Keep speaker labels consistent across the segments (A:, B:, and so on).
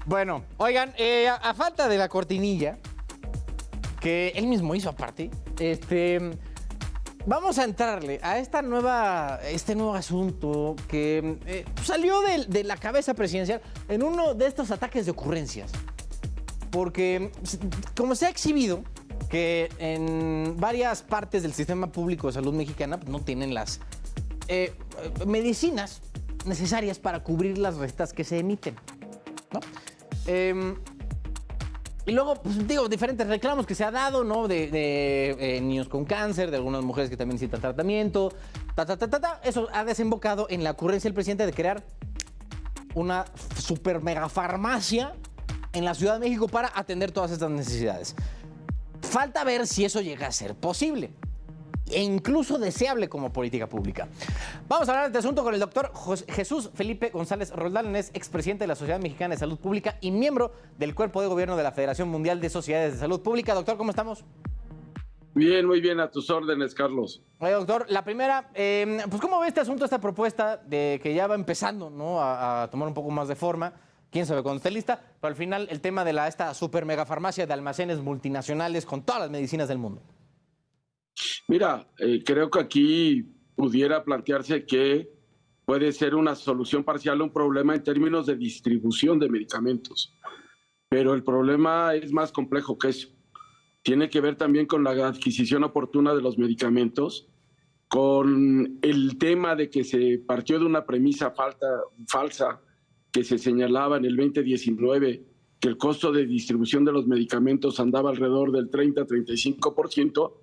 A: Bueno, oigan, a falta de la cortinilla, que él mismo hizo aparte, vamos a entrarle a este nuevo asunto que salió de la cabeza presidencial en uno de estos ataques de ocurrencias. Porque, como se ha exhibido, que en varias partes del sistema público de salud mexicana no tienen las medicinas necesarias para cubrir las recetas que se emiten, ¿no? Y luego, pues, digo, diferentes reclamos que se ha dado, ¿no? De niños con cáncer, de algunas mujeres que también necesitan tratamiento, Eso ha desembocado en la ocurrencia del presidente de crear una super mega farmacia en la Ciudad de México para atender todas estas necesidades. Falta ver si eso llega a ser posible e incluso deseable como política pública. Vamos a hablar de este asunto con el doctor Jesús Felipe González Roldán, es expresidente de la Sociedad Mexicana de Salud Pública y miembro del Cuerpo de Gobierno de la Federación Mundial de Sociedades de Salud Pública. Doctor, ¿cómo estamos?
B: Bien, muy bien, a tus órdenes, Carlos.
A: Oye, doctor, la primera, pues ¿cómo ve este asunto, esta propuesta de que ya va empezando, ¿no? a tomar un poco más de forma? Quién sabe cuándo esté lista, pero al final el tema de esta super mega farmacia de almacenes multinacionales con todas las medicinas del mundo.
B: Mira, creo que aquí pudiera plantearse que puede ser una solución parcial a un problema en términos de distribución de medicamentos, pero el problema es más complejo que eso. Tiene que ver también con la adquisición oportuna de los medicamentos, con el tema de que se partió de una premisa falsa que se señalaba en el 2019, que el costo de distribución de los medicamentos andaba alrededor del 30-35%,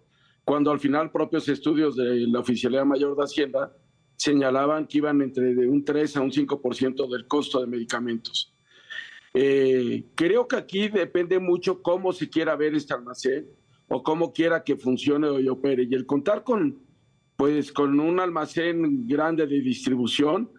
B: cuando al final propios estudios de la Oficialía Mayor de Hacienda señalaban que iban entre de un 3 a un 5% del costo de medicamentos. Creo que aquí depende mucho cómo se quiera ver este almacén o cómo quiera que funcione y opere. Y el contar con un almacén grande de distribución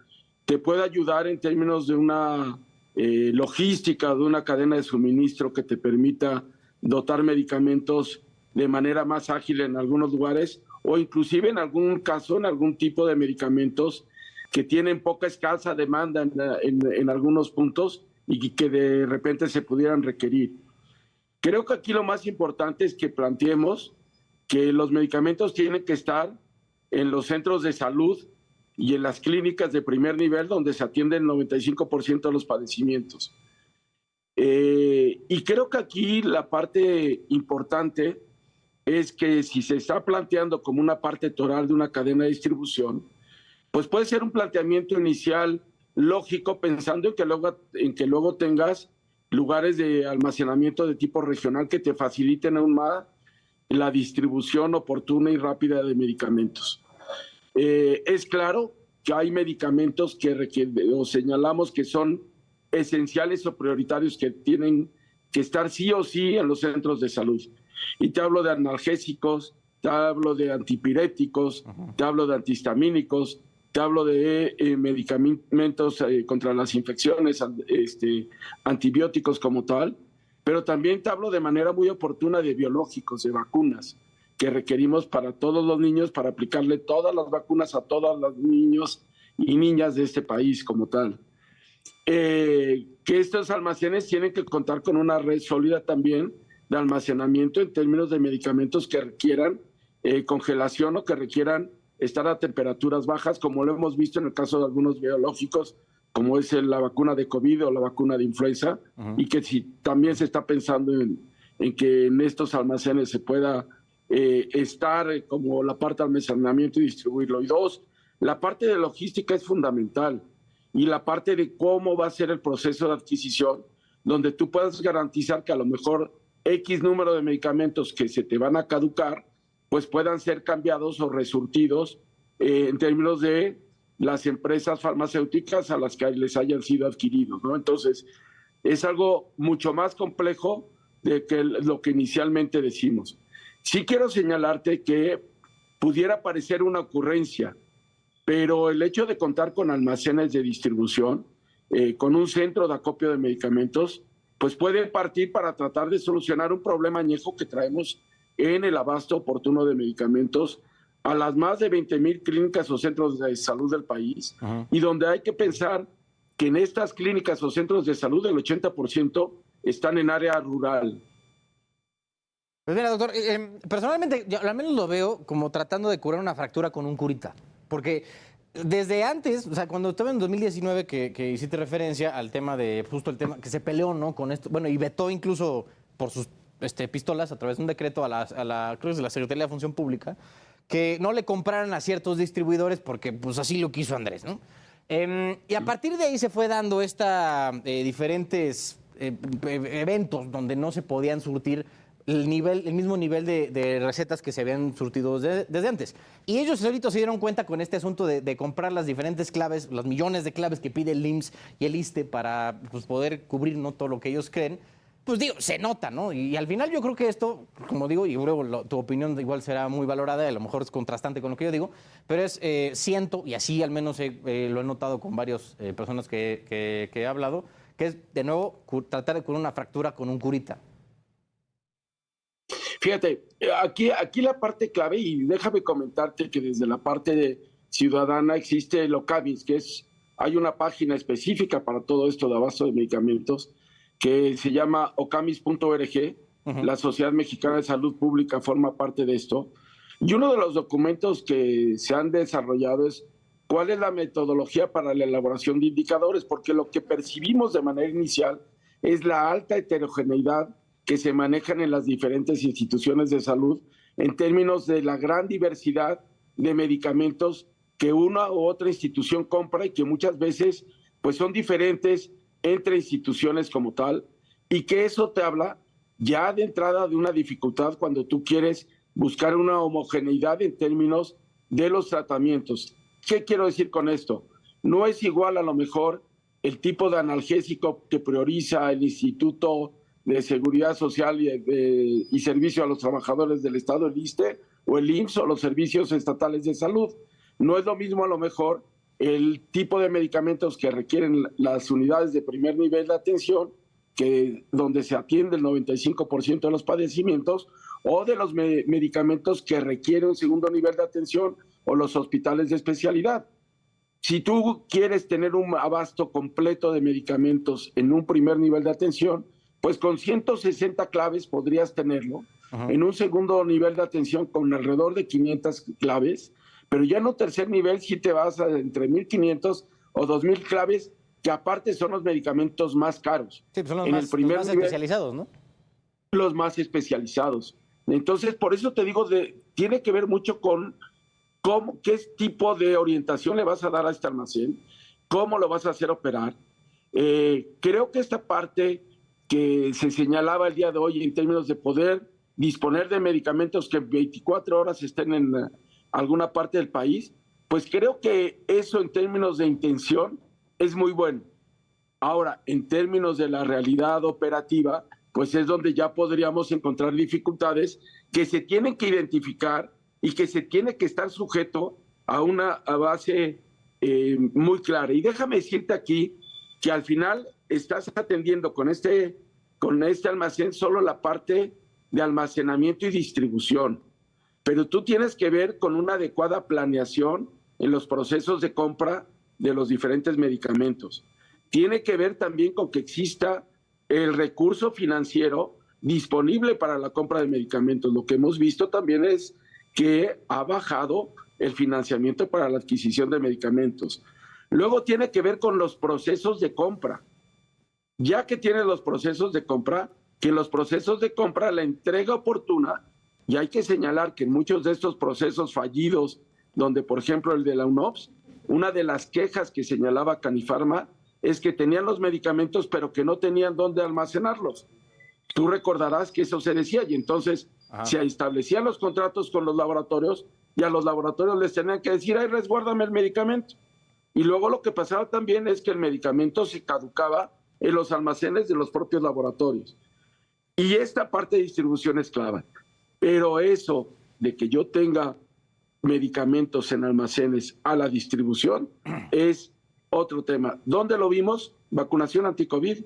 B: te puede ayudar en términos de una logística, de una cadena de suministro que te permita dotar medicamentos de manera más ágil en algunos lugares o inclusive en algún caso en algún tipo de medicamentos que tienen poca escasa demanda en algunos puntos y que de repente se pudieran requerir. Creo que aquí lo más importante es que planteemos que los medicamentos tienen que estar en los centros de salud y en las clínicas de primer nivel donde se atiende el 95% de los padecimientos. Y creo que aquí la parte importante es que si se está planteando como una parte toral de una cadena de distribución, pues puede ser un planteamiento inicial lógico pensando en que luego tengas lugares de almacenamiento de tipo regional que te faciliten aún más la distribución oportuna y rápida de medicamentos. Es claro que hay medicamentos que señalamos que son esenciales o prioritarios que tienen que estar sí o sí en los centros de salud. Y te hablo de analgésicos, te hablo de antipiréticos, te hablo de antihistamínicos, te hablo de medicamentos contra las infecciones, antibióticos como tal, pero también te hablo de manera muy oportuna de biológicos, de vacunas, que requerimos para todos los niños, para aplicarle todas las vacunas a todos los niños y niñas de este país como tal. Que estos almacenes tienen que contar con una red sólida también de almacenamiento en términos de medicamentos que requieran congelación o que requieran estar a temperaturas bajas, como lo hemos visto en el caso de algunos biológicos, como es la vacuna de COVID o la vacuna de influenza, y que también se está pensando en que en estos almacenes se pueda estar como la parte de almacenamiento y distribuirlo. Y dos, la parte de logística es fundamental, y la parte de cómo va a ser el proceso de adquisición, donde tú puedas garantizar que a lo mejor X número de medicamentos que se te van a caducar, pues puedan ser cambiados o resurtidos en términos de las empresas farmacéuticas a las que les hayan sido adquiridos, ¿no? Entonces, es algo mucho más complejo de que lo que inicialmente decimos. Sí quiero señalarte que pudiera parecer una ocurrencia, pero el hecho de contar con almacenes de distribución, con un centro de acopio de medicamentos, pues puede partir para tratar de solucionar un problema añejo que traemos en el abasto oportuno de medicamentos a las más de 20,000 clínicas o centros de salud del país, y donde hay que pensar que en estas clínicas o centros de salud el 80% están en área rural.
A: Pues mira, doctor, personalmente yo al menos lo veo como tratando de curar una fractura con un curita. Porque desde antes, o sea, cuando estaba en 2019 que hiciste referencia al tema de, justo el tema, que se peleó, ¿no? Con esto, bueno, y vetó incluso por sus pistolas a través de un decreto a la, creo que es de la Secretaría de Función Pública, que no le compraran a ciertos distribuidores porque pues así lo quiso Andrés, ¿no? Y a partir de ahí se fue dando diferentes eventos donde no se podían surtir el mismo nivel de recetas que se habían surtido desde antes. Y ellos solitos se dieron cuenta con este asunto de comprar las diferentes claves, los millones de claves que pide el IMSS y el ISSSTE para pues, poder cubrir ¿no? todo lo que ellos creen. Pues digo, se nota, ¿no? Y al final yo creo que esto, como digo, y luego tu opinión igual será muy valorada, a lo mejor es contrastante con lo que yo digo, pero siento, y así al menos lo he notado con varias personas que he hablado, que es de nuevo tratar de curar una fractura con un curita.
B: Fíjate, aquí la parte clave, y déjame comentarte que desde la parte de ciudadana existe el OCAMIS, hay una página específica para todo esto de abasto de medicamentos, que se llama ocamis.org. La Sociedad Mexicana de Salud Pública forma parte de esto. Y uno de los documentos que se han desarrollado es cuál es la metodología para la elaboración de indicadores, porque lo que percibimos de manera inicial es la alta heterogeneidad que se manejan en las diferentes instituciones de salud en términos de la gran diversidad de medicamentos que una u otra institución compra y que muchas veces pues son diferentes entre instituciones como tal, y que eso te habla ya de entrada de una dificultad cuando tú quieres buscar una homogeneidad en términos de los tratamientos. ¿Qué quiero decir con esto? No es igual a lo mejor el tipo de analgésico que prioriza el Instituto de Seguridad Social y Servicio a los Trabajadores del Estado, el ISSSTE, o el IMSS, o los servicios estatales de salud. No es lo mismo a lo mejor el tipo de medicamentos que requieren las unidades de primer nivel de atención, donde se atiende el 95% de los padecimientos, o de los medicamentos que requieren un segundo nivel de atención, o los hospitales de especialidad. Si tú quieres tener un abasto completo de medicamentos en un primer nivel de atención, pues con 160 claves podrías tenerlo. En un segundo nivel de atención con alrededor de 500 claves, pero ya en un tercer nivel sí te vas a entre 1.500 o 2.000 claves, que aparte son los medicamentos más caros.
A: Sí, pues son los más especializados, ¿no?
B: Los más especializados. Entonces, por eso te digo, tiene que ver mucho con qué tipo de orientación le vas a dar a este almacén, cómo lo vas a hacer operar. Creo que esta parte que se señalaba el día de hoy en términos de poder disponer de medicamentos que 24 horas estén en alguna parte del país, pues creo que eso en términos de intención es muy bueno. Ahora, en términos de la realidad operativa, pues es donde ya podríamos encontrar dificultades que se tienen que identificar y que se tiene que estar sujeto a una base muy clara. Y déjame decirte aquí que al final estás atendiendo con este almacén solo la parte de almacenamiento y distribución, pero tú tienes que ver con una adecuada planeación en los procesos de compra de los diferentes medicamentos. Tiene que ver también con que exista el recurso financiero disponible para la compra de medicamentos. Lo que hemos visto también es que ha bajado el financiamiento para la adquisición de medicamentos. Luego tiene que ver con los procesos de compra. Ya que tienes los procesos de compra, que los procesos de compra, la entrega oportuna, y hay que señalar que en muchos de estos procesos fallidos, donde por ejemplo el de la UNOPS, una de las quejas que señalaba Canifarma es que tenían los medicamentos pero que no tenían dónde almacenarlos. Tú recordarás que eso se decía y entonces se establecían los contratos con los laboratorios y a los laboratorios les tenían que decir, ay, resguárdame el medicamento. Y luego lo que pasaba también es que el medicamento se caducaba en los almacenes de los propios laboratorios. Y esta parte de distribución es clave. Pero eso de que yo tenga medicamentos en almacenes a la distribución es otro tema. ¿Dónde lo vimos? Vacunación anti-COVID.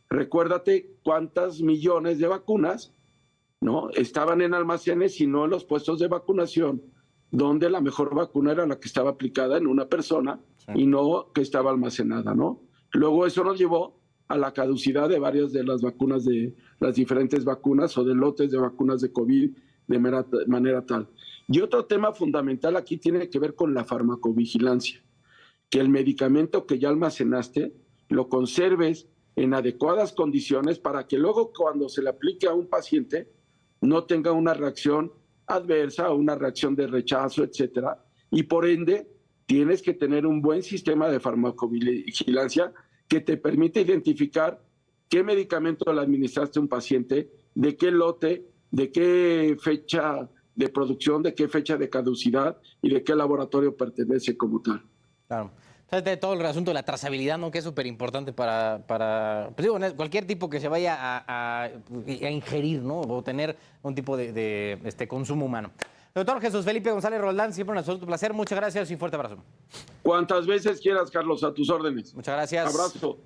B: Recuérdate cuántas millones de vacunas, ¿no?, estaban en almacenes y no en los puestos de vacunación, donde la mejor vacuna era la que estaba aplicada en una persona y no que estaba almacenada, ¿no? Luego eso nos llevó a la caducidad de varias de las vacunas, de las diferentes vacunas o de lotes de vacunas de COVID de manera tal. Y otro tema fundamental aquí tiene que ver con la farmacovigilancia, que el medicamento que ya almacenaste lo conserves en adecuadas condiciones para que luego cuando se le aplique a un paciente no tenga una reacción adversa o una reacción de rechazo, etcétera. Y por ende, tienes que tener un buen sistema de farmacovigilancia que te permite identificar qué medicamento le administraste a un paciente, de qué lote, de qué fecha de producción, de qué fecha de caducidad y de qué laboratorio pertenece como tal.
A: Claro. O sea, de todo el asunto de la trazabilidad, ¿no? Que es súper importante para pues digo, cualquier tipo que se vaya a ingerir, ¿no? O tener un tipo de consumo humano. Doctor Jesús Felipe González Roldán, siempre un absoluto placer. Muchas gracias y fuerte abrazo.
B: Cuantas veces quieras, Carlos, a tus órdenes.
A: Muchas gracias.
B: Abrazo.